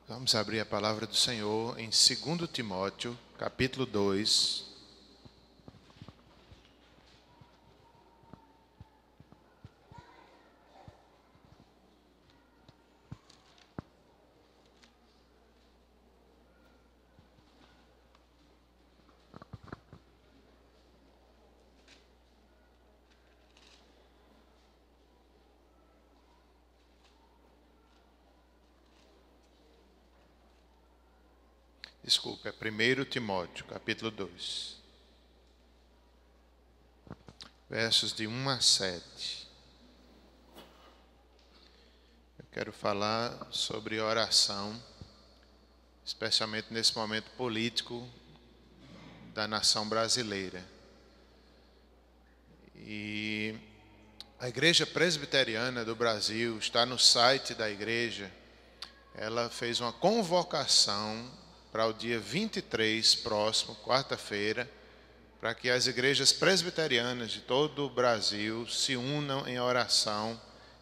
Vamos abrir a palavra do Senhor em 2 Timóteo, capítulo 2. Desculpa, é 1 Timóteo, capítulo 2. Versos de 1 a 7. Eu quero falar sobre oração, especialmente nesse momento político da nação brasileira. E a Igreja Presbiteriana do Brasil, está no site da igreja, ela fez uma convocação para o dia 23, próximo, quarta-feira, para que as igrejas presbiterianas de todo o Brasil se unam em oração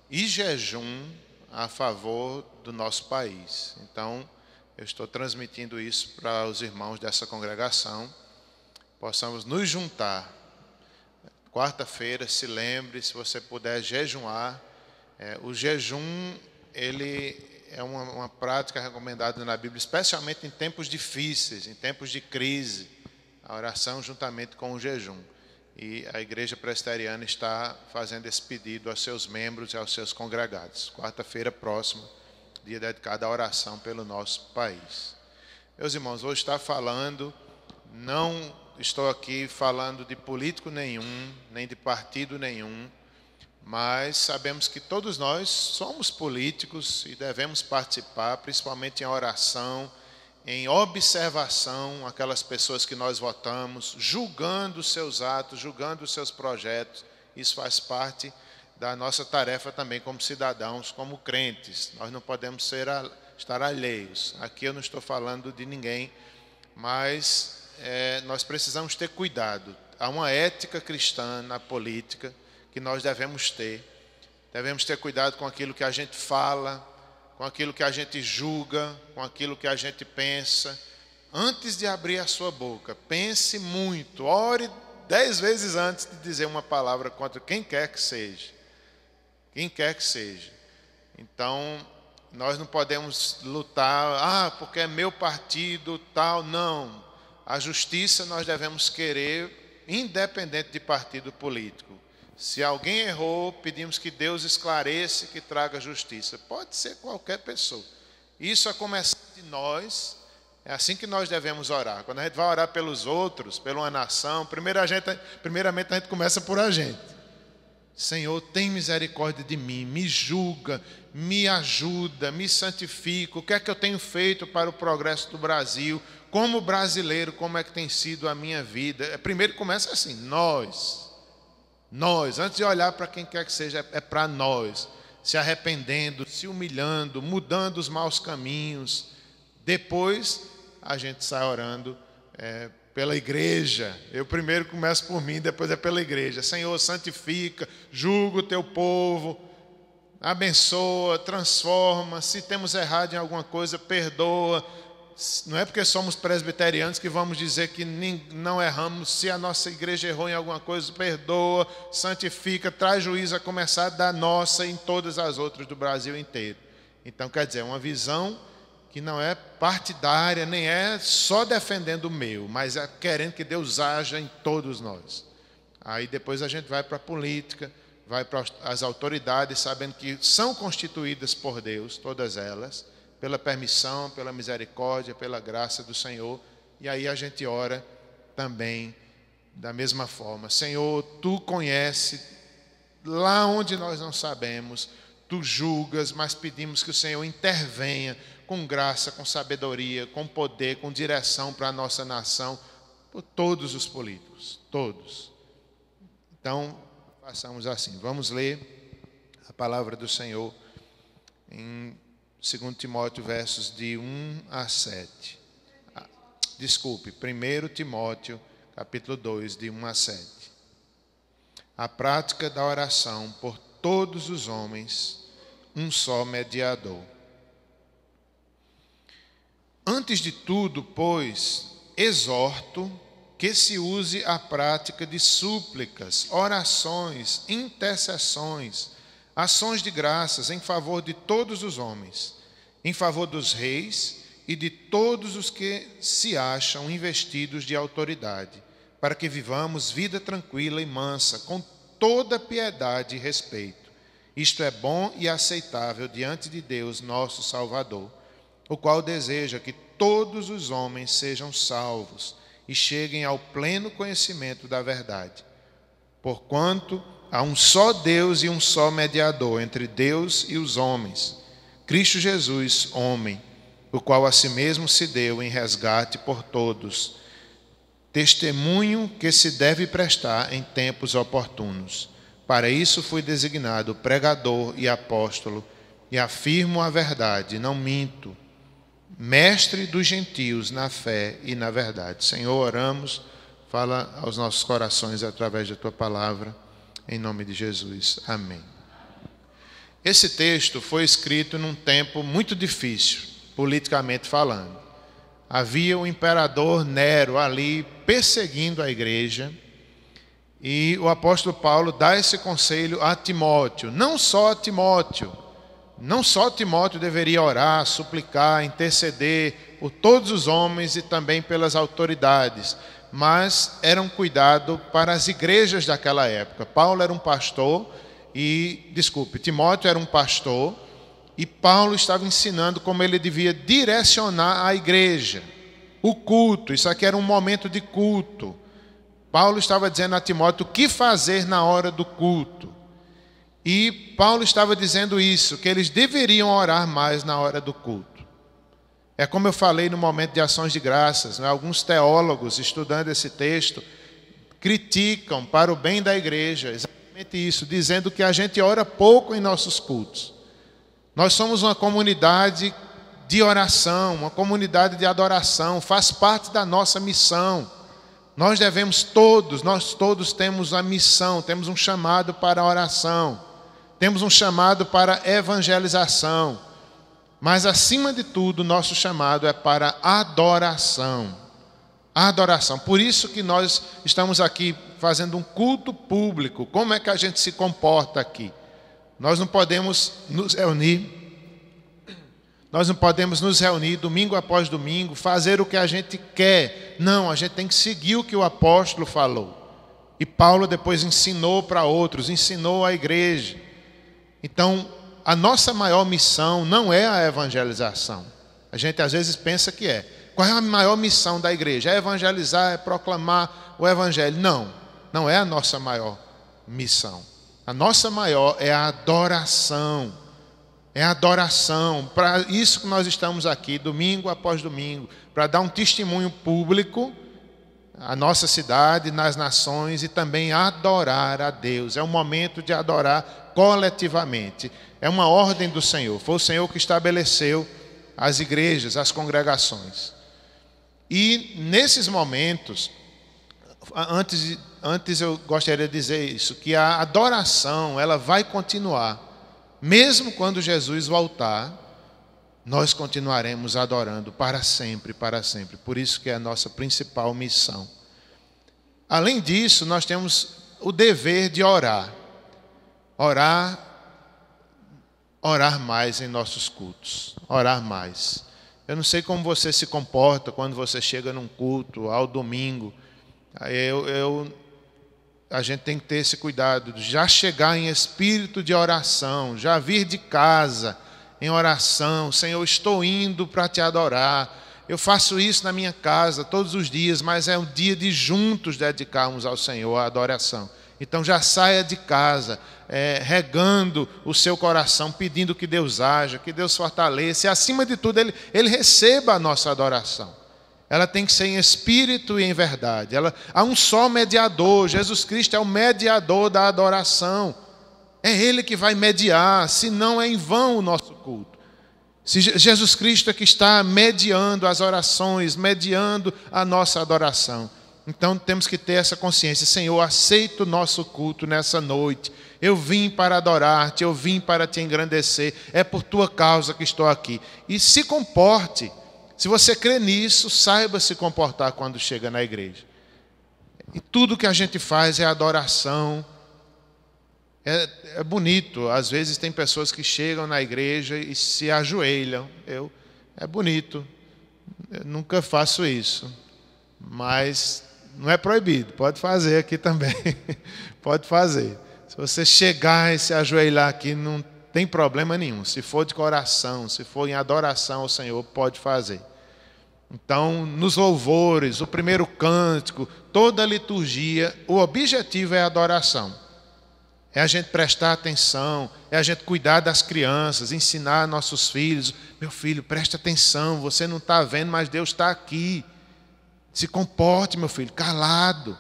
e jejum a favor do nosso país. Então, eu estou transmitindo isso para os irmãos dessa congregação, possamos nos juntar. Quarta-feira, se lembre, se você puder jejuar. O jejum, ele é uma prática recomendada na Bíblia, especialmente em tempos difíceis, em tempos de crise, a oração juntamente com o jejum. E a Igreja Presbiteriana está fazendo esse pedido aos seus membros e aos seus congregados. Quarta-feira próxima, dia dedicado à oração pelo nosso país. Meus irmãos, hoje está falando, não estou aqui falando de político nenhum, nem de partido nenhum, mas sabemos que todos nós somos políticos e devemos participar, principalmente em oração, em observação, aquelas pessoas que nós votamos, julgando os seus atos, julgando os seus projetos. Isso faz parte da nossa tarefa também como cidadãos, como crentes. Nós não podemos estar alheios. Aqui eu não estou falando de ninguém, mas nós precisamos ter cuidado. Há uma ética cristã na política que nós devemos ter. Devemos ter cuidado com aquilo que a gente fala, com aquilo que a gente julga, com aquilo que a gente pensa. Antes de abrir a sua boca, pense muito, ore 10 vezes antes de dizer uma palavra contra quem quer que seja. Quem quer que seja. Então, nós não podemos lutar, porque é meu partido, tal, não. A justiça nós devemos querer, independente de partido político. Se alguém errou, pedimos que Deus esclareça e que traga justiça. Pode ser qualquer pessoa. Isso a começar de nós, é assim que nós devemos orar. Quando a gente vai orar pelos outros, pela uma nação, primeiramente a gente começa por a gente. Senhor, tem misericórdia de mim, me julga, me ajuda, me santifica. O que é que eu tenho feito para o progresso do Brasil? Como brasileiro, como é que tem sido a minha vida? Primeiro começa assim, nós, antes de olhar para quem quer que seja, é para nós, se arrependendo, se humilhando, mudando os maus caminhos. Depois a gente sai orando pela igreja. Eu primeiro começo por mim, depois é pela igreja. Senhor, santifica, julga o teu povo, abençoa, transforma. Se temos errado em alguma coisa, perdoa. Não é porque somos presbiterianos que vamos dizer que não erramos. Se a nossa igreja errou em alguma coisa, perdoa, santifica, traz juízo, a começar da nossa e em todas as outras do Brasil inteiro. Então, quer dizer, é uma visão que não é partidária, nem é só defendendo o meu, mas é querendo que Deus haja em todos nós. Aí depois a gente vai para a política, vai para as autoridades, sabendo que são constituídas por Deus, todas elas, pela permissão, pela misericórdia, pela graça do Senhor. E aí a gente ora também da mesma forma. Senhor, Tu conheces lá onde nós não sabemos, Tu julgas, mas pedimos que o Senhor intervenha com graça, com sabedoria, com poder, com direção para a nossa nação, por todos os políticos, todos. Então, façamos assim. Vamos ler a palavra do Senhor em 2 Timóteo, versos de 1 a 7. Desculpe, 1 Timóteo, capítulo 2, de 1 a 7. A prática da oração por todos os homens, um só mediador. Antes de tudo, pois, exorto que se use a prática de súplicas, orações, intercessões, ações de graças em favor de todos os homens, em favor dos reis e de todos os que se acham investidos de autoridade, para que vivamos vida tranquila e mansa, com toda piedade e respeito. Isto é bom e aceitável diante de Deus, nosso Salvador, o qual deseja que todos os homens sejam salvos e cheguem ao pleno conhecimento da verdade. Porquanto há um só Deus e um só mediador entre Deus e os homens, Cristo Jesus, homem, o qual a si mesmo se deu em resgate por todos, testemunho que se deve prestar em tempos oportunos. Para isso fui designado pregador e apóstolo, e afirmo a verdade, não minto, mestre dos gentios na fé e na verdade. Senhor, oramos, fala aos nossos corações através da Tua palavra, em nome de Jesus. Amém. Esse texto foi escrito num tempo muito difícil, politicamente falando. Havia o imperador Nero ali perseguindo a igreja, e o apóstolo Paulo dá esse conselho a Timóteo, não só Timóteo deveria orar, suplicar, interceder por todos os homens e também pelas autoridades, mas era um cuidado para as igrejas daquela época. Timóteo era um pastor, e Paulo estava ensinando como ele devia direcionar a igreja, o culto. Isso aqui era um momento de culto. Paulo estava dizendo a Timóteo o que fazer na hora do culto. E Paulo estava dizendo isso, que eles deveriam orar mais na hora do culto. É como eu falei no momento de ações de graças, né? Alguns teólogos, estudando esse texto, criticam para o bem da igreja exatamente isso, dizendo que a gente ora pouco em nossos cultos. Nós somos uma comunidade de oração, uma comunidade de adoração, faz parte da nossa missão. Nós todos temos a missão, temos um chamado para a oração. Temos um chamado para evangelização, mas acima de tudo, nosso chamado é para adoração. Adoração. Por isso que nós estamos aqui fazendo um culto público. Como é que a gente se comporta aqui? Nós não podemos nos reunir domingo após domingo, fazer o que a gente quer. Não, a gente tem que seguir o que o apóstolo falou. E Paulo depois ensinou para outros, ensinou à igreja. Então, a nossa maior missão não é a evangelização. A gente às vezes pensa que é. Qual é a maior missão da igreja? É evangelizar, é proclamar o evangelho. Não é a nossa maior missão. A nossa maior é a adoração. É a adoração. Para isso que nós estamos aqui, domingo após domingo, para dar um testemunho público à nossa cidade, nas nações, e também adorar a Deus. É um momento de adorar coletivamente. É uma ordem do Senhor. Foi o Senhor que estabeleceu as igrejas, as congregações. E nesses momentos, antes eu gostaria de dizer isso, que a adoração, ela vai continuar. Mesmo quando Jesus voltar, nós continuaremos adorando para sempre, para sempre. Por isso que é a nossa principal missão. Além disso, nós temos o dever de orar. Orar mais em nossos cultos. Orar mais. Eu não sei como você se comporta quando você chega num culto, ao domingo. A gente tem que ter esse cuidado de já chegar em espírito de oração, já vir de casa em oração. Senhor, estou indo para te adorar. Eu faço isso na minha casa todos os dias, mas é um dia de juntos dedicarmos ao Senhor a adoração. Então já saia de casa, regando o seu coração, pedindo que Deus haja, que Deus fortaleça. E acima de tudo, Ele receba a nossa adoração. Ela tem que ser em espírito e em verdade. Há um só mediador. Jesus Cristo é o mediador da adoração. É Ele que vai mediar, senão é em vão o nosso culto. Se Jesus Cristo é que está mediando as orações, mediando a nossa adoração. Então temos que ter essa consciência. Senhor, aceita o nosso culto nessa noite. Eu vim para adorar-te, eu vim para te engrandecer. É por tua causa que estou aqui. E se comporte Se você crê nisso, saiba se comportar quando chega na igreja. E tudo que a gente faz é adoração. É bonito. Às vezes tem pessoas que chegam na igreja e se ajoelham. É bonito. Eu nunca faço isso. Mas não é proibido. Pode fazer aqui também. Pode fazer. Se você chegar e se ajoelhar aqui, não tem problema nenhum. Se for de coração, se for em adoração ao Senhor, pode fazer. Então, nos louvores, o primeiro cântico, toda a liturgia, o objetivo é a adoração. É a gente prestar atenção, é a gente cuidar das crianças, ensinar nossos filhos. Meu filho, preste atenção, você não está vendo, mas Deus está aqui. Se comporte, meu filho, calado.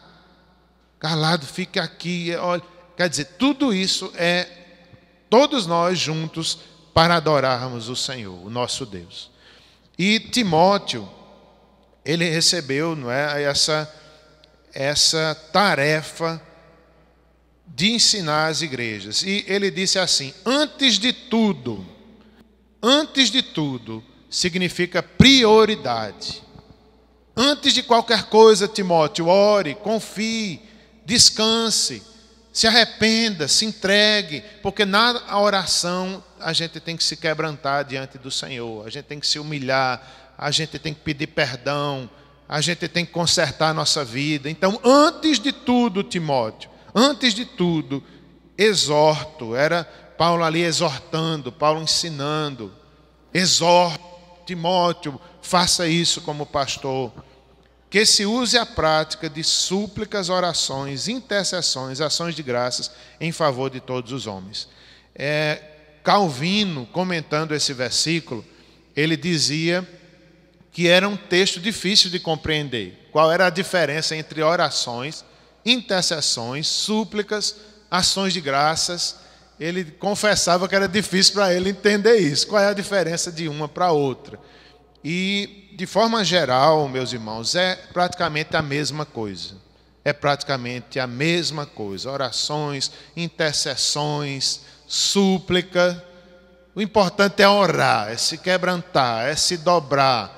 Calado, fique aqui. Olha, quer dizer, tudo isso é todos nós juntos para adorarmos o Senhor, o nosso Deus. E Timóteo, ele recebeu, não é, essa tarefa de ensinar as igrejas. E ele disse assim: antes de tudo, significa prioridade. Antes de qualquer coisa, Timóteo, ore, confie, descanse, se arrependa, se entregue, porque na oração a gente tem que se quebrantar diante do Senhor, a gente tem que se humilhar, a gente tem que pedir perdão, a gente tem que consertar a nossa vida. Então, antes de tudo, Timóteo, antes de tudo, exorto. Era Paulo ali exortando, Paulo ensinando. Exorto, Timóteo, faça isso como pastor. Que se use a prática de súplicas, orações, intercessões, ações de graças em favor de todos os homens. Calvino, comentando esse versículo, ele dizia que era um texto difícil de compreender. Qual era a diferença entre orações, intercessões, súplicas, ações de graças? Ele confessava que era difícil para ele entender isso. Qual é a diferença de uma para a outra? E, de forma geral, meus irmãos, é praticamente a mesma coisa. É praticamente a mesma coisa. Orações, intercessões, súplica. O importante é orar, é se quebrantar, é se dobrar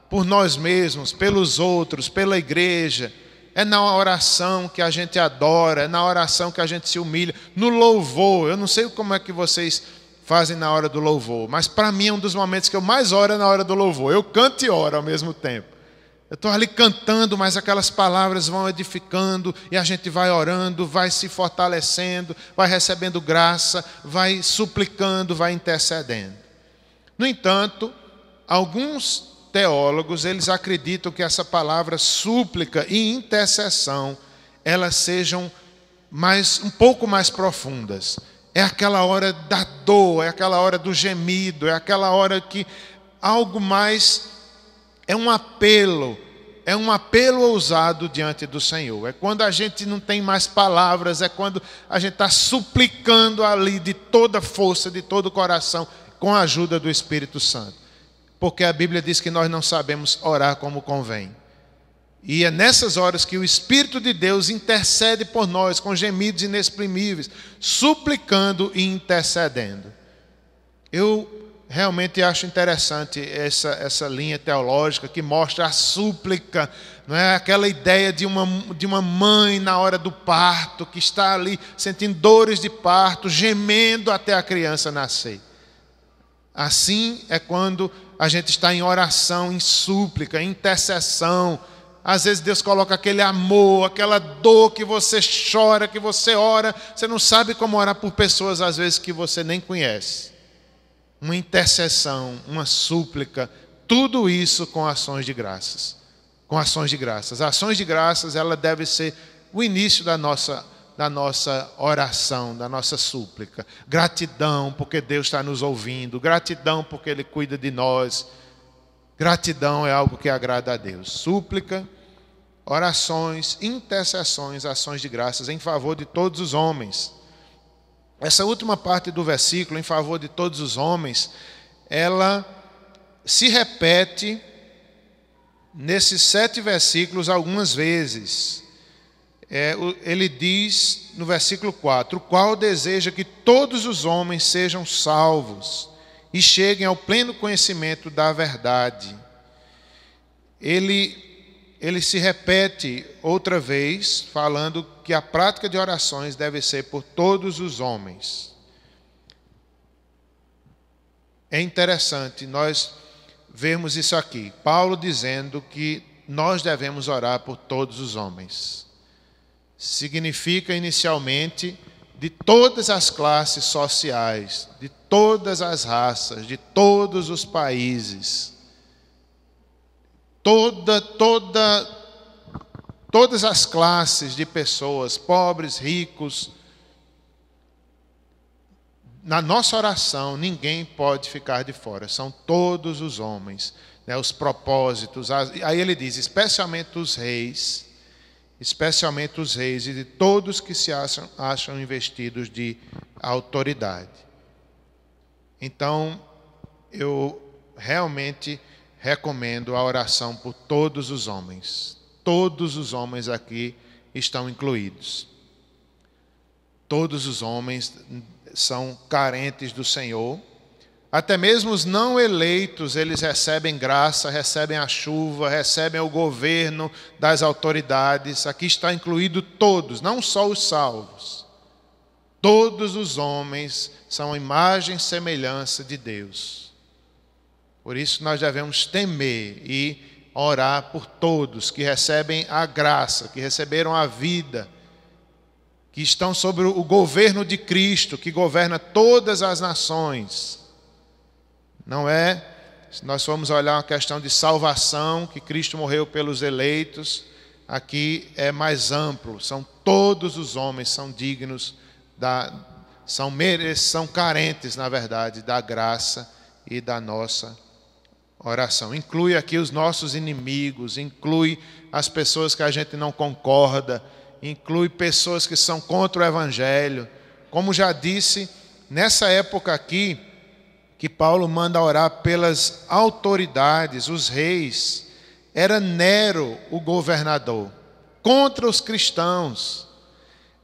por nós mesmos, pelos outros, pela igreja. É na oração que a gente adora, é na oração que a gente se humilha. No louvor, eu não sei como é que vocês fazem na hora do louvor, mas para mim é um dos momentos que eu mais oro na hora do louvor. Eu canto e oro ao mesmo tempo. Eu estou ali cantando, mas aquelas palavras vão edificando e a gente vai orando, vai se fortalecendo, vai recebendo graça, vai suplicando, vai intercedendo. No entanto, alguns teólogos, eles acreditam que essa palavra súplica e intercessão, elas sejam um pouco mais profundas. É aquela hora da dor, é aquela hora do gemido, é aquela hora que algo mais é um apelo ousado diante do Senhor. É quando a gente não tem mais palavras, é quando a gente está suplicando ali de toda força, de todo o coração, com a ajuda do Espírito Santo. Porque a Bíblia diz que nós não sabemos orar como convém. E é nessas horas que o Espírito de Deus intercede por nós com gemidos inexprimíveis, suplicando e intercedendo. Eu realmente acho interessante essa linha teológica que mostra a súplica, não é aquela ideia de uma mãe na hora do parto, que está ali sentindo dores de parto, gemendo até a criança nascer. Assim é quando a gente está em oração, em súplica, em intercessão. Às vezes Deus coloca aquele amor, aquela dor que você chora, que você ora. Você não sabe como orar por pessoas, às vezes, que você nem conhece. Uma intercessão, uma súplica, tudo isso com ações de graças. Com ações de graças. Ações de graças, ela deve ser o início da nossa oração, da nossa súplica. Gratidão porque Deus está nos ouvindo, gratidão porque Ele cuida de nós. Gratidão é algo que agrada a Deus. Súplica, orações, intercessões, ações de graças em favor de todos os homens. Essa última parte do versículo, em favor de todos os homens, ela se repete nesses 7 versículos algumas vezes. Ele diz no versículo 4: o qual deseja que todos os homens sejam salvos e cheguem ao pleno conhecimento da verdade. ele se repete outra vez, falando que a prática de orações deve ser por todos os homens. É interessante nós vermos isso aqui. Paulo dizendo que nós devemos orar por todos os homens. Significa inicialmente de todas as classes sociais, de todas as raças, de todos os países. Todas as classes de pessoas, pobres, ricos. Na nossa oração, ninguém pode ficar de fora, são todos os homens, né, os propósitos. Aí ele diz, especialmente os reis e de todos que se acham investidos de autoridade. Então, eu realmente recomendo a oração por todos os homens. Todos os homens aqui estão incluídos. Todos os homens são carentes do Senhor. Até mesmo os não eleitos, eles recebem graça, recebem a chuva, recebem o governo das autoridades. Aqui está incluído todos, não só os salvos. Todos os homens são imagem e semelhança de Deus. Por isso nós devemos temer e orar por todos que recebem a graça, que receberam a vida, que estão sob o governo de Cristo, que governa todas as nações. Não é, se nós formos olhar uma questão de salvação, que Cristo morreu pelos eleitos, aqui é mais amplo, são todos os homens, são dignos, são carentes, na verdade, da graça e da nossa oração. Inclui aqui os nossos inimigos, inclui as pessoas que a gente não concorda, inclui pessoas que são contra o Evangelho. Como já disse, nessa época aqui, que Paulo manda orar pelas autoridades, os reis, era Nero o governador, contra os cristãos.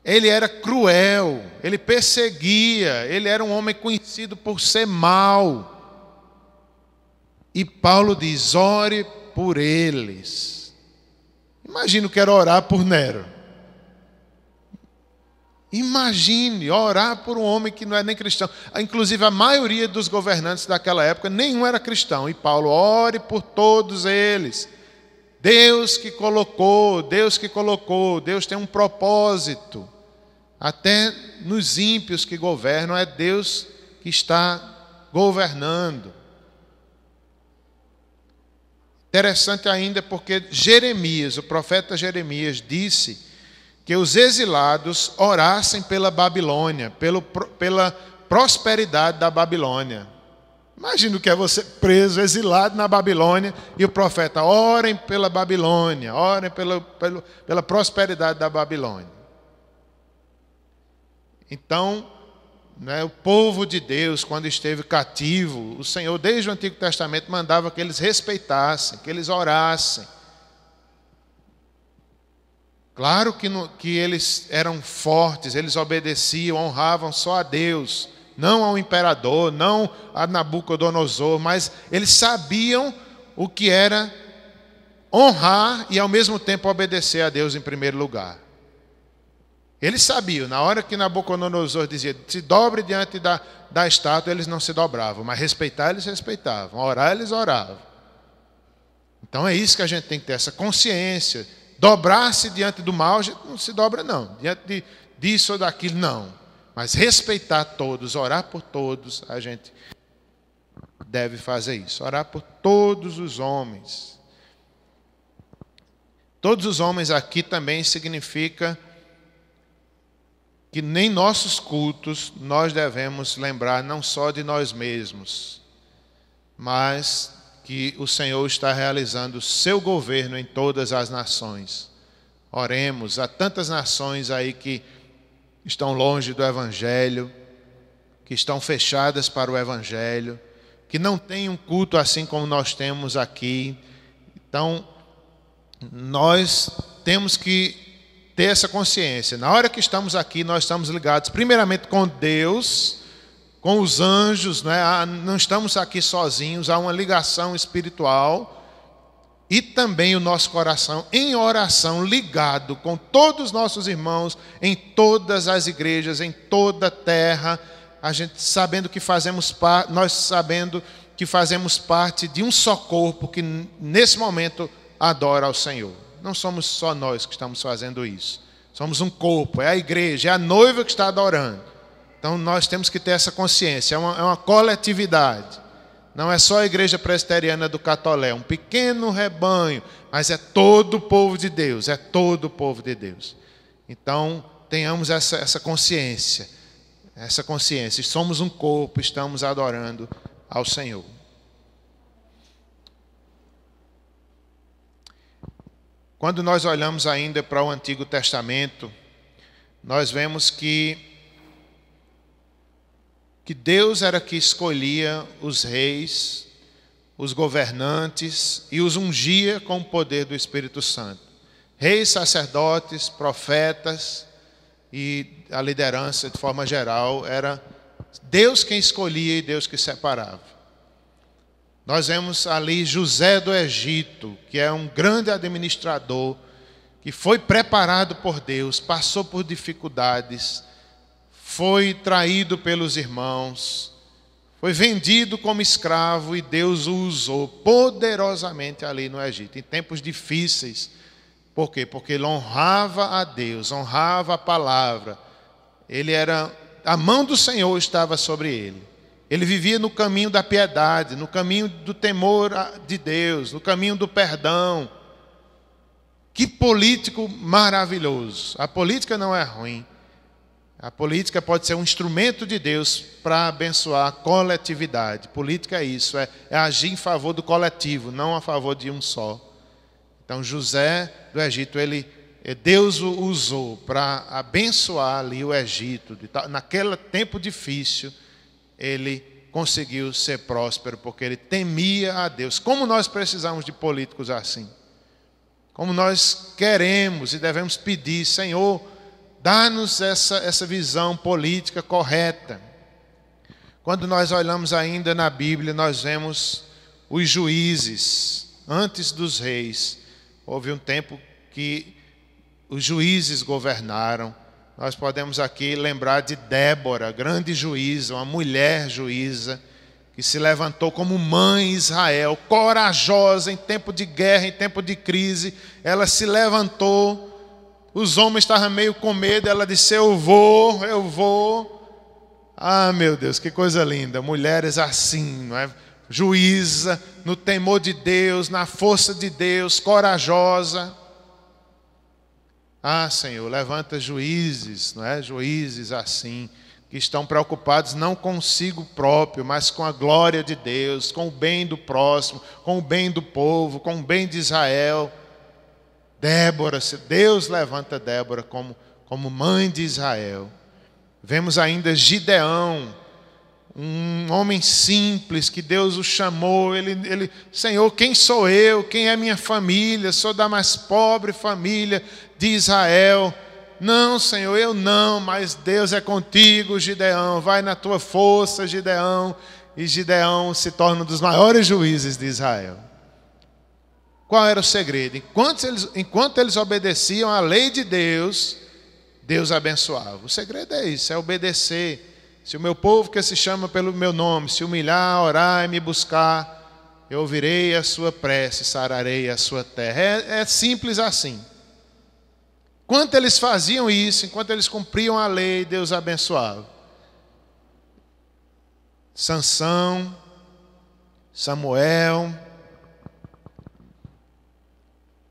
Ele era cruel, ele perseguia, ele era um homem conhecido por ser mau. E Paulo diz, ore por eles. Imagina o que era orar por Nero. Imagine orar por um homem que não é nem cristão. Inclusive a maioria dos governantes daquela época, nenhum era cristão. E Paulo, ore por todos eles. Deus que colocou, Deus tem um propósito. Até nos ímpios que governam, é Deus que está governando. Interessante ainda porque Jeremias, o profeta Jeremias, disse que os exilados orassem pela Babilônia, pela prosperidade da Babilônia. Imagina o que é você preso, exilado na Babilônia, e o profeta, orem pela Babilônia, orem pela prosperidade da Babilônia. Então, né, o povo de Deus, quando esteve cativo, o Senhor, desde o Antigo Testamento, mandava que eles respeitassem, que eles orassem. Claro que eles eram fortes, eles obedeciam, honravam só a Deus, não ao imperador, não a Nabucodonosor, mas eles sabiam o que era honrar e ao mesmo tempo obedecer a Deus em primeiro lugar. Eles sabiam, na hora que Nabucodonosor dizia, se dobre diante da estátua, eles não se dobravam, mas respeitar eles respeitavam, orar eles oravam. Então é isso que a gente tem que ter, essa consciência. Dobrar-se diante do mal, a gente não se dobra não, diante disso ou daquilo não, mas respeitar todos, orar por todos, a gente deve fazer isso, orar por todos os homens. Todos os homens aqui também significa que nem nossos cultos nós devemos lembrar não só de nós mesmos, mas que o Senhor está realizando o seu governo em todas as nações. Oremos, há tantas nações aí que estão longe do Evangelho, que estão fechadas para o Evangelho, que não têm um culto assim como nós temos aqui. Então, nós temos que ter essa consciência. Na hora que estamos aqui, nós estamos ligados primeiramente com Deus, com os anjos, né? Não estamos aqui sozinhos, há uma ligação espiritual. e também o nosso coração em oração, ligado com todos os nossos irmãos, em todas as igrejas, em toda a terra, a gente sabendo que nós sabendo que fazemos parte de um só corpo que nesse momento adora ao Senhor. Não somos só nós que estamos fazendo isso. Somos um corpo, é a igreja, é a noiva que está adorando. Então nós temos que ter essa consciência, é uma coletividade. Não é só a igreja presbiteriana do Catolé, um pequeno rebanho, mas é todo o povo de Deus, é todo o povo de Deus. Então tenhamos essa consciência, somos um corpo, estamos adorando ao Senhor. Quando nós olhamos ainda para o Antigo Testamento, nós vemos que Deus era que escolhia os reis, os governantes e os ungia com o poder do Espírito Santo. Reis, sacerdotes, profetas e a liderança de forma geral, era Deus quem escolhia e Deus que separava. Nós vemos ali José do Egito, que é um grande administrador, que foi preparado por Deus, passou por dificuldades, foi traído pelos irmãos, foi vendido como escravo e Deus o usou poderosamente ali no Egito, em tempos difíceis. Por quê? Porque ele honrava a Deus, honrava a palavra. A mão do Senhor estava sobre ele. Ele vivia no caminho da piedade, no caminho do temor de Deus, no caminho do perdão. Que político maravilhoso. A política não é ruim. A política pode ser um instrumento de Deus para abençoar a coletividade. Política é isso, é agir em favor do coletivo, não a favor de um só. Então José do Egito, Deus o usou para abençoar ali o Egito. Naquele tempo difícil, ele conseguiu ser próspero, porque ele temia a Deus. Como nós precisamos de políticos assim? Como nós queremos e devemos pedir, Senhor, dá-nos essa visão política correta. Quando nós olhamos ainda na Bíblia, nós vemos os juízes, antes dos reis. Houve um tempo que os juízes governaram. Nós podemos aqui lembrar de Débora, grande juíza, uma mulher juíza, que se levantou como mãe Israel, corajosa em tempo de guerra, em tempo de crise. Ela se levantou. Os homens estavam meio com medo, ela disse, eu vou. Ah, meu Deus, que coisa linda. Mulheres assim, não é? Juíza, no temor de Deus, na força de Deus, corajosa. Ah, Senhor, levanta juízes, não é? Juízes assim, que estão preocupados não consigo próprio, mas com a glória de Deus, com o bem do próximo, com o bem do povo, com o bem de Israel. Débora, Deus levanta Débora como mãe de Israel. Vemos ainda Gideão, um homem simples que Deus o chamou. Ele, Senhor, quem sou eu? Quem é minha família? Sou da mais pobre família de Israel. Não, Senhor, eu não, mas Deus é contigo, Gideão. Vai na tua força, Gideão. E Gideão se torna um dos maiores juízes de Israel. Qual era o segredo? Enquanto eles obedeciam à lei de Deus, Deus abençoava. O segredo é isso, é obedecer. Se o meu povo que se chama pelo meu nome se humilhar, orar e me buscar, eu ouvirei a sua prece, sararei a sua terra. É simples assim. Enquanto eles faziam isso, enquanto eles cumpriam a lei, Deus abençoava. Sansão, Samuel.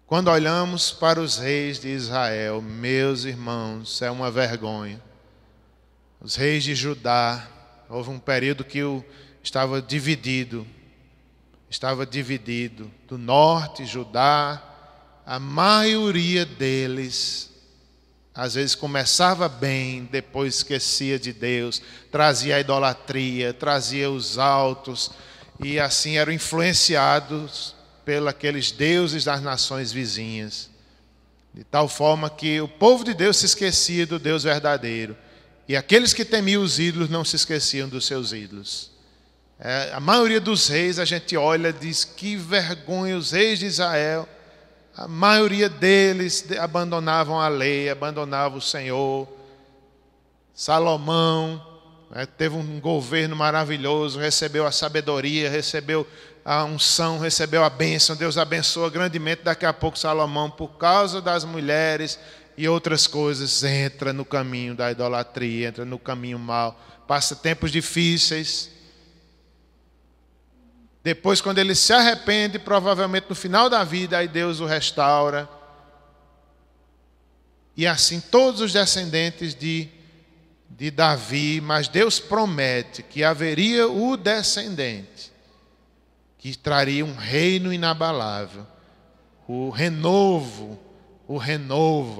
Quando olhamos para os reis de Israel, meus irmãos, é uma vergonha. Os reis de Judá, houve um período que estava dividido. Do norte, Judá, a maioria deles, às vezes começava bem, depois esquecia de Deus, trazia a idolatria, trazia os altos, e assim eram influenciados pelos aqueles deuses das nações vizinhas. De tal forma que o povo de Deus se esquecia do Deus verdadeiro. E aqueles que temiam os ídolos não se esqueciam dos seus ídolos. A maioria dos reis, a gente olha e diz: que vergonha, os reis de Israel. A maioria deles abandonavam a lei, abandonavam o Senhor. Salomão, teve um governo maravilhoso, recebeu a sabedoria, recebeu a unção, recebeu a bênção. Deus abençoa grandemente. Daqui a pouco Salomão, por causa das mulheres e outras coisas, entra no caminho da idolatria, entra no caminho mau, passa tempos difíceis. Depois, quando ele se arrepende, provavelmente no final da vida, aí Deus o restaura. E assim todos os descendentes de Davi, mas Deus promete que haveria o descendente que traria um reino inabalável, o renovo,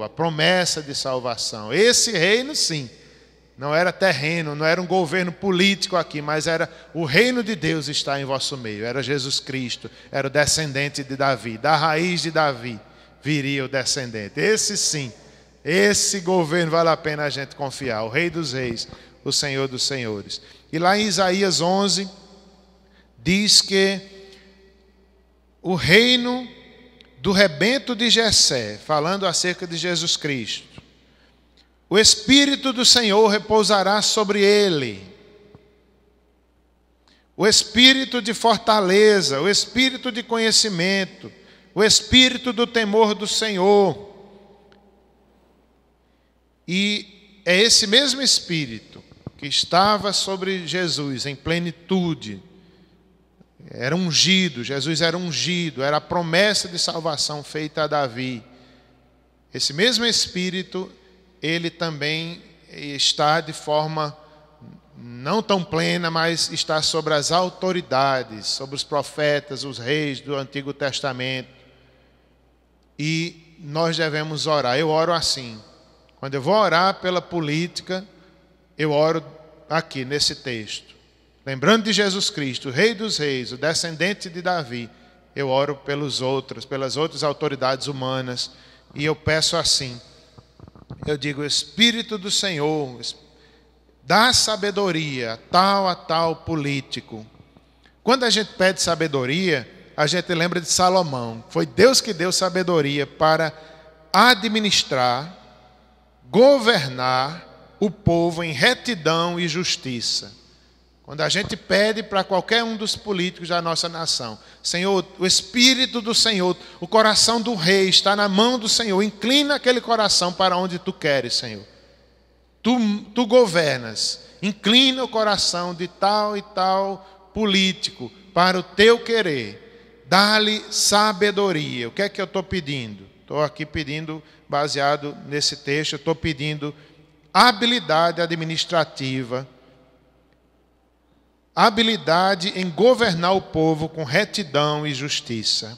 a promessa de salvação. Esse reino, sim, não era terreno, não era um governo político aqui, mas era o reino de Deus está em vosso meio. Era Jesus Cristo, era o descendente de Davi, da raiz de Davi viria o descendente. Esse sim, esse governo vale a pena a gente confiar. O Rei dos Reis, o Senhor dos Senhores. E lá em Isaías 11, diz que o reino do rebento de Jessé, falando acerca de Jesus Cristo, o Espírito do Senhor repousará sobre ele. O Espírito de fortaleza, o Espírito de conhecimento, o Espírito do temor do Senhor. E é esse mesmo Espírito que estava sobre Jesus em plenitude. Era ungido, Jesus era ungido, era a promessa de salvação feita a Davi. Esse mesmo Espírito, ele também está de forma não tão plena, mas está sobre as autoridades, sobre os profetas, os reis do Antigo Testamento. E nós devemos orar. Eu oro assim. Quando eu vou orar pela política, eu oro aqui nesse texto. Lembrando de Jesus Cristo, o Rei dos Reis, o descendente de Davi, eu oro pelas outras autoridades humanas. E eu peço assim. Eu digo: Espírito do Senhor, dá sabedoria a tal político. Quando a gente pede sabedoria, a gente lembra de Salomão. Foi Deus que deu sabedoria para administrar, governar o povo em retidão e justiça. Quando a gente pede para qualquer um dos políticos da nossa nação: Senhor, o Espírito do Senhor, o coração do rei está na mão do Senhor, inclina aquele coração para onde tu queres, Senhor. Tu governas, inclina o coração de tal e tal político para o teu querer, dá-lhe sabedoria. O que é que eu estou pedindo? Estou aqui pedindo, baseado nesse texto, eu estou pedindo habilidade administrativa, habilidade em governar o povo com retidão e justiça.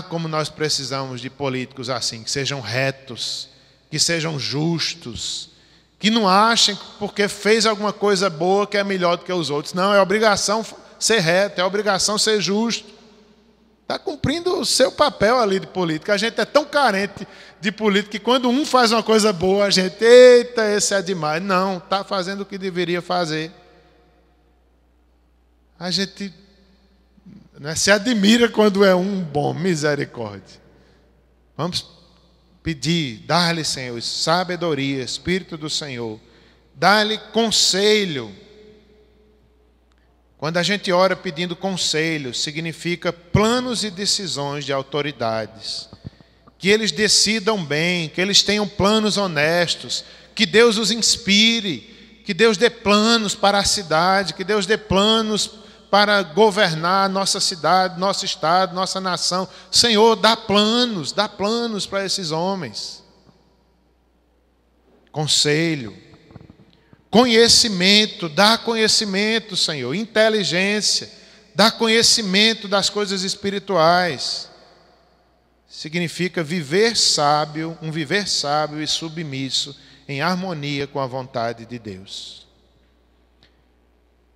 Como nós precisamos de políticos assim, que sejam retos, que sejam justos, que não achem que porque fez alguma coisa boa que é melhor do que os outros. Não, é obrigação ser reto, é obrigação ser justo. Está cumprindo o seu papel ali de político. A gente é tão carente de político que quando um faz uma coisa boa, a gente, eita, esse é demais. Não, está fazendo o que deveria fazer. A gente se admira quando é um bom, misericórdia. Vamos pedir, dar-lhe, Senhor, sabedoria, Espírito do Senhor. Dá-lhe conselho. Quando a gente ora pedindo conselho, significa planos e decisões de autoridades. Que eles decidam bem, que eles tenham planos honestos, que Deus os inspire, que Deus dê planos para a cidade, que Deus dê planos para governar nossa cidade, nosso estado, nossa nação. Senhor, dá planos para esses homens. Conselho. Conhecimento, dá conhecimento, Senhor. Inteligência, dá conhecimento das coisas espirituais. Significa viver sábio, um viver sábio e submisso, em harmonia com a vontade de Deus.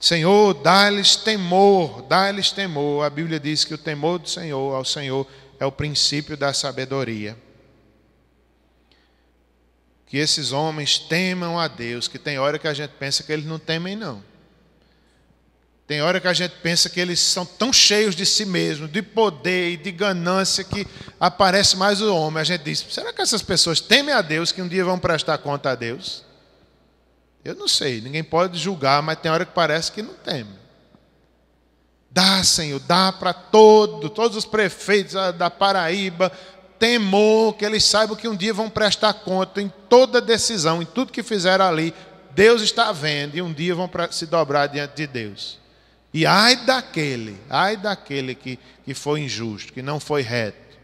Senhor, dá-lhes temor, dá-lhes temor. A Bíblia diz que o temor do Senhor, ao Senhor, é o princípio da sabedoria. Que esses homens temam a Deus, que tem hora que a gente pensa que eles não temem, não. Tem hora que a gente pensa que eles são tão cheios de si mesmos, de poder e de ganância, que aparece mais o homem. A gente diz, será que essas pessoas temem a Deus, que um dia vão prestar conta a Deus? Eu não sei, ninguém pode julgar, mas tem hora que parece que não teme. Dá, Senhor, dá para todos os prefeitos da Paraíba, temor, que eles saibam que um dia vão prestar conta em toda decisão, em tudo que fizeram ali. Deus está vendo e um dia vão se dobrar diante de Deus. E ai daquele que foi injusto, que não foi reto.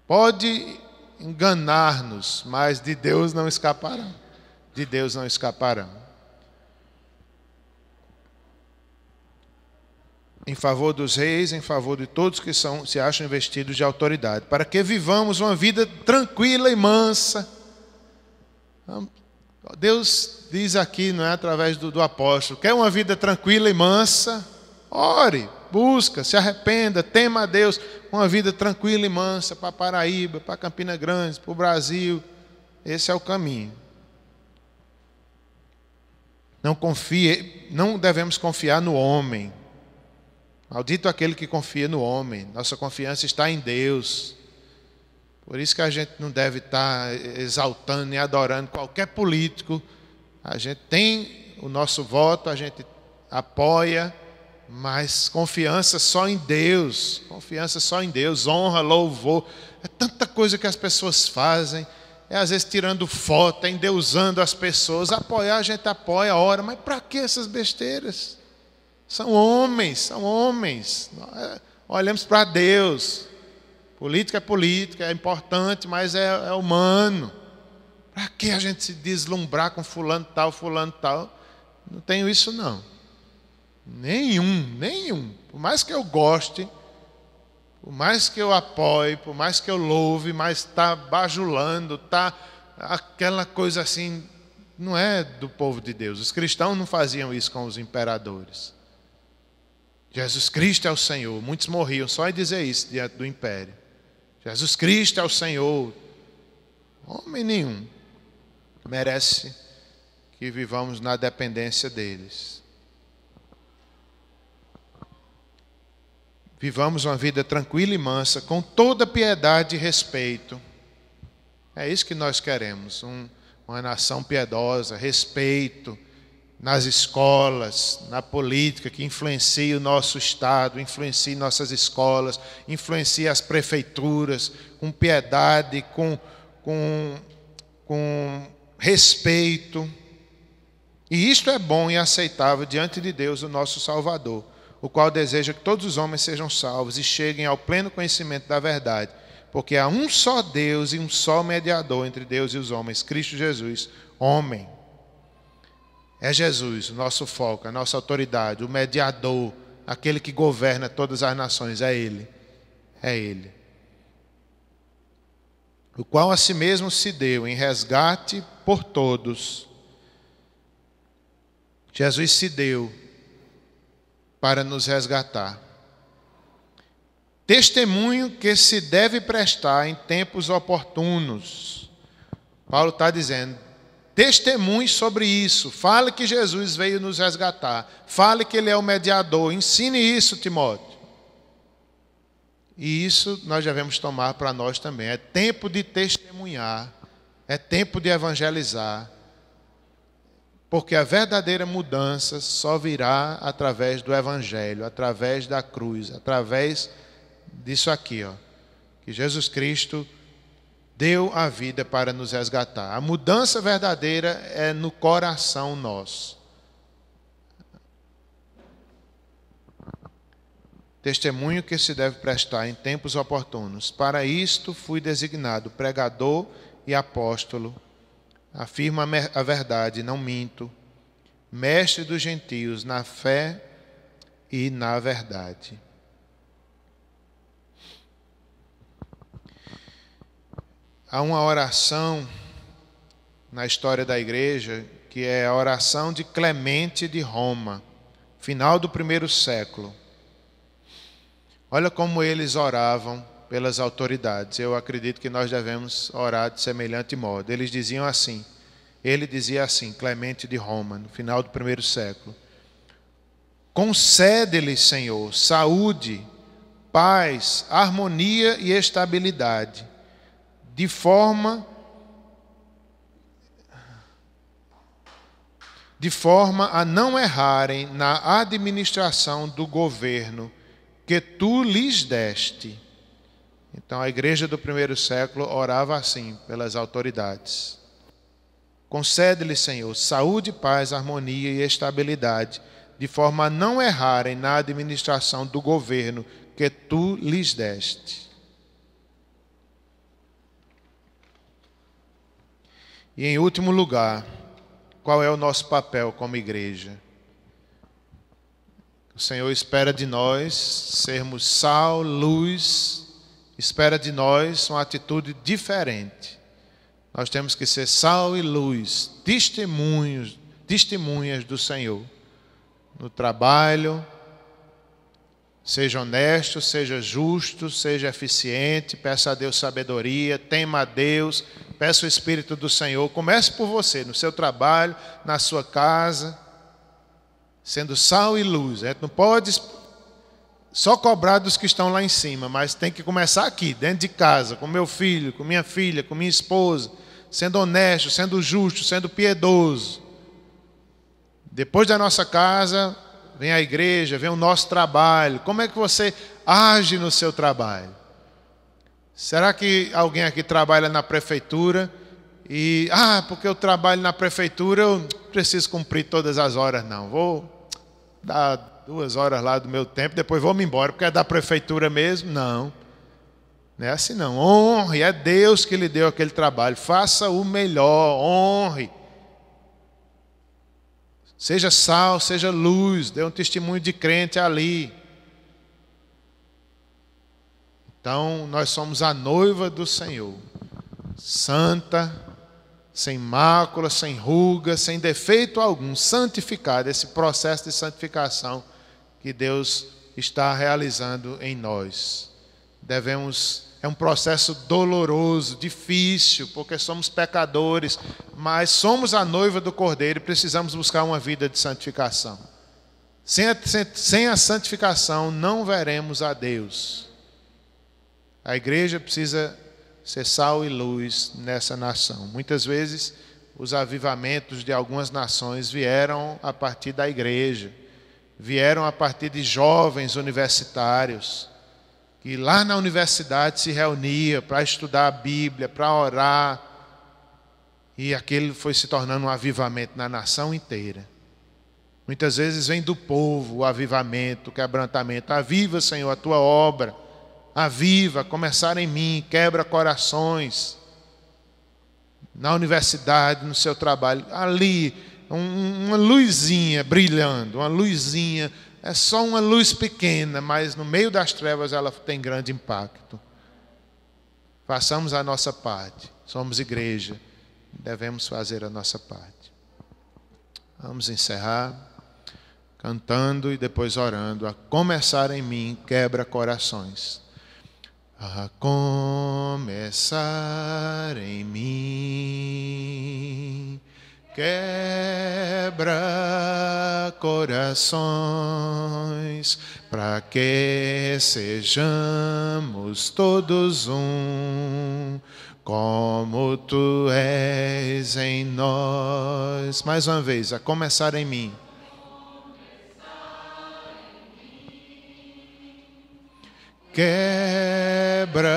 Pode enganar-nos, mas de Deus não escaparão. De Deus não escaparão. Em favor dos reis, em favor de todos que se acham investidos de autoridade, para que vivamos uma vida tranquila e mansa. Deus diz aqui, não é, através do apóstolo, quer uma vida tranquila e mansa? Ore, busca, se arrependa, tema a Deus. Uma vida tranquila e mansa para Paraíba, para Campina Grande, para o Brasil. Esse é o caminho. Não devemos confiar no homem. Maldito aquele que confia no homem. Nossa confiança está em Deus. Por isso que a gente não deve estar exaltando e adorando qualquer político. A gente tem o nosso voto, a gente apoia, mas confiança só em Deus. Confiança só em Deus, honra, louvor. É tanta coisa que as pessoas fazem. É às vezes tirando foto, é endeusando as pessoas. Apoiar, a gente apoia, ora, mas para que essas besteiras? São homens. Olhamos para Deus. Política, é importante, mas é humano. Para que a gente se deslumbrar com fulano tal? Não tenho isso não. Nenhum. Por mais que eu goste, por mais que eu apoie, por mais que eu louve, mas está bajulando, está aquela coisa assim, não é do povo de Deus. Os cristãos não faziam isso com os imperadores. Jesus Cristo é o Senhor. Muitos morriam só em dizer isso diante do império. Jesus Cristo é o Senhor. Homem nenhum merece que vivamos na dependência deles. Vivamos uma vida tranquila e mansa, com toda piedade e respeito. É isso que nós queremos, uma nação piedosa, respeito nas escolas, na política, que influencie o nosso Estado, influencie nossas escolas, influencie as prefeituras, com piedade, com respeito. E isto é bom e aceitável diante de Deus, o nosso Salvador, o qual deseja que todos os homens sejam salvos e cheguem ao pleno conhecimento da verdade, porque há um só Deus e um só mediador entre Deus e os homens, Cristo Jesus, homem. É Jesus, o nosso foco, a nossa autoridade, o mediador, aquele que governa todas as nações, é Ele. É Ele. O qual a si mesmo se deu em resgate por todos. Jesus se deu para nos resgatar. Testemunho que se deve prestar em tempos oportunos. Paulo está dizendo, testemunhe sobre isso. Fale que Jesus veio nos resgatar. Fale que Ele é o mediador. Ensine isso, Timóteo. E isso nós devemos tomar para nós também. É tempo de testemunhar. É tempo de evangelizar. Porque a verdadeira mudança só virá através do Evangelho, através da cruz, através disso aqui, ó, que Jesus Cristo deu a vida para nos resgatar. A mudança verdadeira é no coração nosso. Testemunho que se deve prestar em tempos oportunos. Para isto fui designado pregador e apóstolo. Afirmo a verdade, não minto. Mestre dos gentios na fé e na verdade. Há uma oração na história da igreja que é a oração de Clemente de Roma, final do 1º século. Olha como eles oravam pelas autoridades. Eu acredito que nós devemos orar de semelhante modo. Ele dizia assim, Clemente de Roma, no final do 1º século: Concede-lhe, Senhor, saúde, paz, harmonia e estabilidade, de forma a não errarem na administração do governo que tu lhes deste. Então a igreja do primeiro século orava assim pelas autoridades. Concede-lhe, Senhor, saúde, paz, harmonia e estabilidade, de forma a não errarem na administração do governo que tu lhes deste. E em último lugar, qual é o nosso papel como igreja? O Senhor espera de nós sermos sal, luz, espera de nós uma atitude diferente. Nós temos que ser sal e luz, testemunhas do Senhor. No trabalho, seja honesto, seja justo, seja eficiente, peça a Deus sabedoria, tema a Deus, peça o Espírito do Senhor. Comece por você, no seu trabalho, na sua casa, sendo sal e luz. A gente não pode só cobrar dos que estão lá em cima, mas tem que começar aqui, dentro de casa, com meu filho, com minha filha, com minha esposa, sendo honesto, sendo justo, sendo piedoso. Depois da nossa casa, vem a igreja, vem o nosso trabalho. Como é que você age no seu trabalho? Será que alguém aqui trabalha na prefeitura e, porque eu trabalho na prefeitura, eu preciso cumprir todas as horas? Não, vou dar 2 horas lá do meu tempo, depois vou me embora, porque é da prefeitura mesmo? Não, não é assim não. Honre, é Deus que lhe deu aquele trabalho. Faça o melhor, honre. Seja sal, seja luz, dê um testemunho de crente ali. Então, nós somos a noiva do Senhor, santa, sem mácula, sem ruga, sem defeito algum, santificada. Esse processo de santificação que Deus está realizando em nós. É um processo doloroso, difícil, porque somos pecadores, mas somos a noiva do Cordeiro e precisamos buscar uma vida de santificação. Sem a santificação não veremos a Deus. A igreja precisa ser sal e luz nessa nação. Muitas vezes os avivamentos de algumas nações vieram a partir da igreja, vieram a partir de jovens universitários, que lá na universidade se reunia para estudar a Bíblia, para orar, e aquele foi se tornando um avivamento na nação inteira. Muitas vezes vem do povo o avivamento, o quebrantamento. Aviva, Senhor, a tua obra. Aviva, começar em mim, quebra corações. Na universidade, no seu trabalho, ali, uma luzinha brilhando, uma luzinha. É só uma luz pequena, mas no meio das trevas ela tem grande impacto. Façamos a nossa parte. Somos igreja, devemos fazer a nossa parte. Vamos encerrar cantando e depois orando. A começar em mim, quebra corações. A começar em mim, quebra corações, para que sejamos todos um, como tu és em nós. Mais uma vez, a começar em mim. Quebra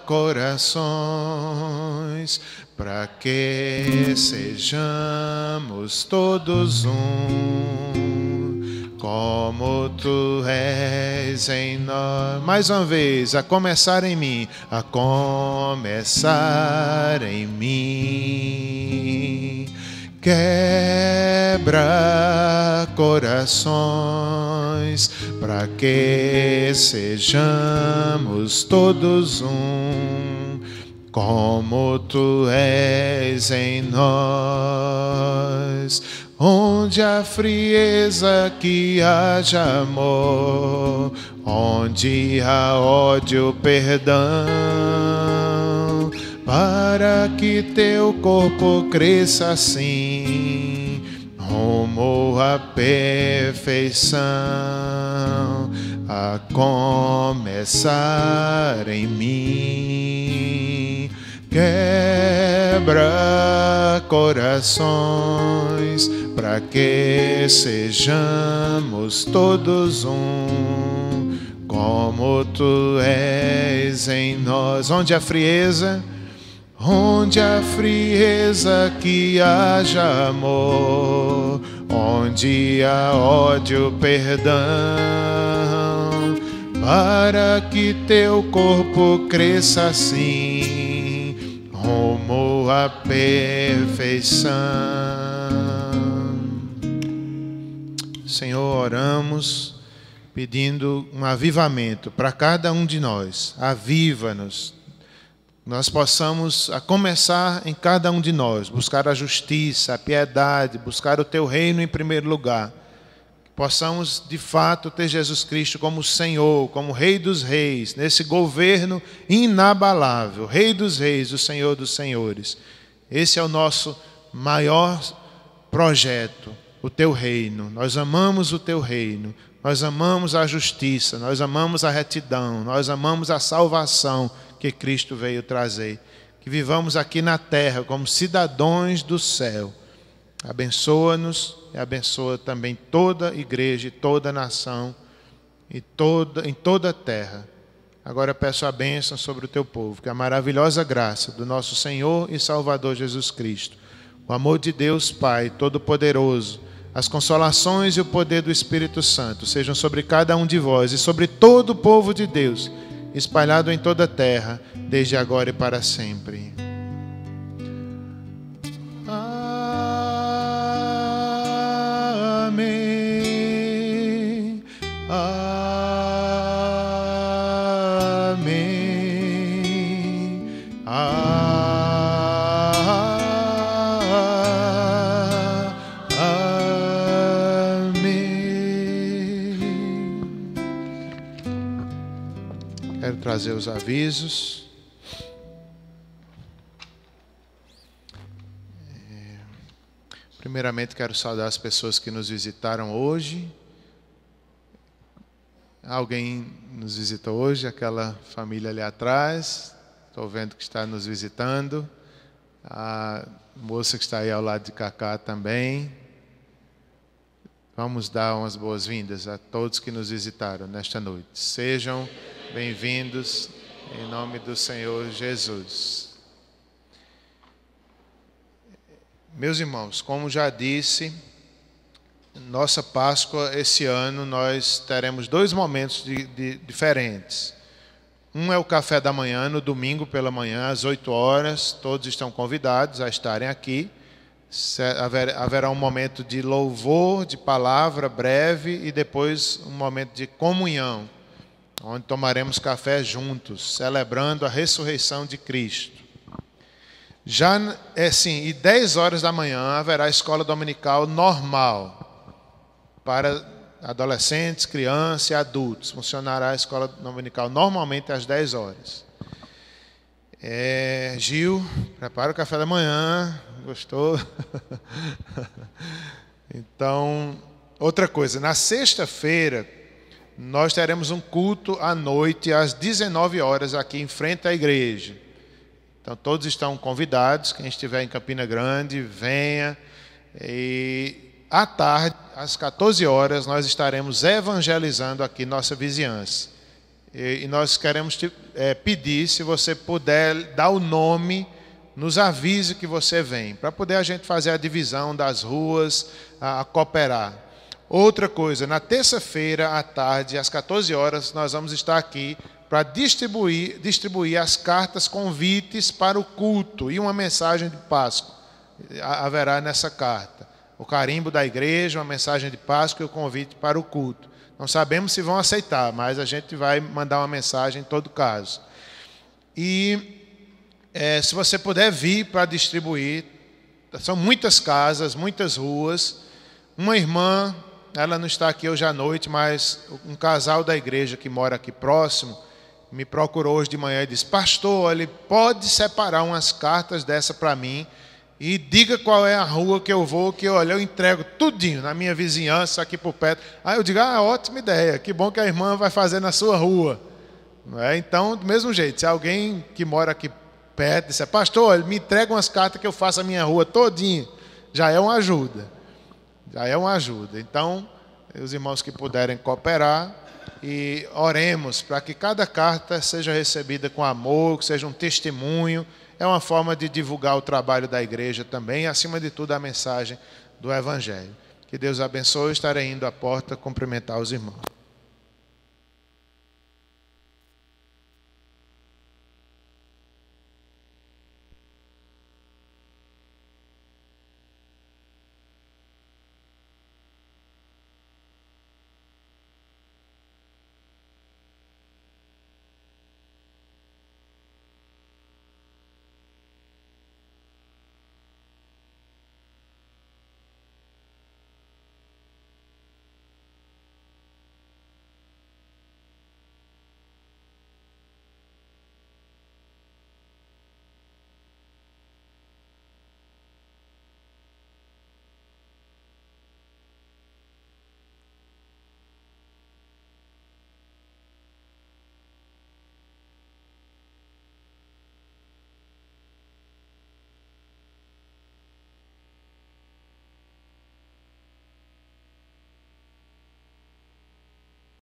corações, para que sejamos todos um, como tu és em nós. Mais uma vez, a começar em mim, a começar em mim. Quebra corações, para que sejamos todos um, como tu és em nós. Onde há frieza, que haja amor, onde há ódio, perdão, para que teu corpo cresça assim. rumo à perfeição, a começar em mim. Quebra corações, para que sejamos todos um, como tu és em nós. Onde há frieza, que haja amor. Onde há ódio, perdão, para que teu corpo cresça assim, rumo à perfeição. Senhor, oramos pedindo um avivamento para cada um de nós. Aviva-nos. Nós possamos, a começar em cada um de nós, buscar a justiça, a piedade, buscar o teu reino em primeiro lugar. Possamos, de fato, ter Jesus Cristo como Senhor, como Rei dos Reis, nesse governo inabalável, Rei dos Reis, o Senhor dos Senhores. Esse é o nosso maior projeto, o teu reino. Nós amamos o teu reino, nós amamos a justiça, nós amamos a retidão, nós amamos a salvação que Cristo veio trazer. Que vivamos aqui na terra como cidadãos do céu. Abençoa-nos e abençoa também toda a igreja e toda a nação e em toda a terra. Agora peço a bênção sobre o teu povo, que a maravilhosa graça do nosso Senhor e Salvador Jesus Cristo, o amor de Deus Pai Todo-Poderoso, as consolações e o poder do Espírito Santo sejam sobre cada um de vós e sobre todo o povo de Deus, espalhado em toda a terra, desde agora e para sempre. Amém. Amém. Quero trazer os avisos. Primeiramente, quero saudar as pessoas que nos visitaram hoje. Alguém nos visitou hoje, aquela família ali atrás. Estou vendo que está nos visitando. A moça que está aí ao lado de Cacá também. Vamos dar umas boas-vindas a todos que nos visitaram nesta noite. Sejam bem-vindos em nome do Senhor Jesus. Meus irmãos, como já disse, nossa Páscoa esse ano nós teremos 2 momentos diferentes. Um é o café da manhã, no domingo pela manhã, às 8 horas. Todos estão convidados a estarem aqui. Haverá um momento de louvor, de palavra breve e depois um momento de comunhão, onde tomaremos café juntos, celebrando a ressurreição de Cristo. Já e 10 horas da manhã haverá escola dominical normal para adolescentes, crianças e adultos. Funcionará a escola dominical normalmente às 10 horas. Gil, prepara o café da manhã. Gostou? Então, outra coisa, na sexta-feira nós teremos um culto à noite às 19 horas aqui em frente à igreja. Então todos estão convidados, quem estiver em Campina Grande, venha. E à tarde, às 14 horas, nós estaremos evangelizando aqui nossa vizinhança. E nós queremos pedir, se você puder dar o nome, nos avise que você vem, para poder a gente fazer a divisão das ruas, a cooperar. Outra coisa, na terça-feira à tarde, às 14 horas, nós vamos estar aqui para distribuir as cartas convites para o culto e uma mensagem de Páscoa. Haverá nessa carta o carimbo da igreja, uma mensagem de Páscoa e o convite para o culto. Não sabemos se vão aceitar, mas a gente vai mandar uma mensagem em todo caso. E se você puder vir para distribuir, são muitas casas, muitas ruas. Uma irmã, ela não está aqui hoje à noite, mas um casal da igreja que mora aqui próximo me procurou hoje de manhã e disse: pastor, ele pode separar umas cartas dessa para mim, e diga qual é a rua que eu vou, que olha, eu entrego tudinho na minha vizinhança, aqui por perto. Aí eu digo, ótima ideia, que bom que a irmã vai fazer na sua rua. Não é? Então, do mesmo jeito, se alguém que mora aqui perto disser, pastor, olha, me entrega umas cartas que eu faço a minha rua todinha, já é uma ajuda. Já é uma ajuda. Então, os irmãos que puderem cooperar, e oremos para que cada carta seja recebida com amor, que seja um testemunho. É uma forma de divulgar o trabalho da igreja também, e, acima de tudo, a mensagem do Evangelho. Que Deus abençoe. Estarei indo à porta cumprimentar os irmãos.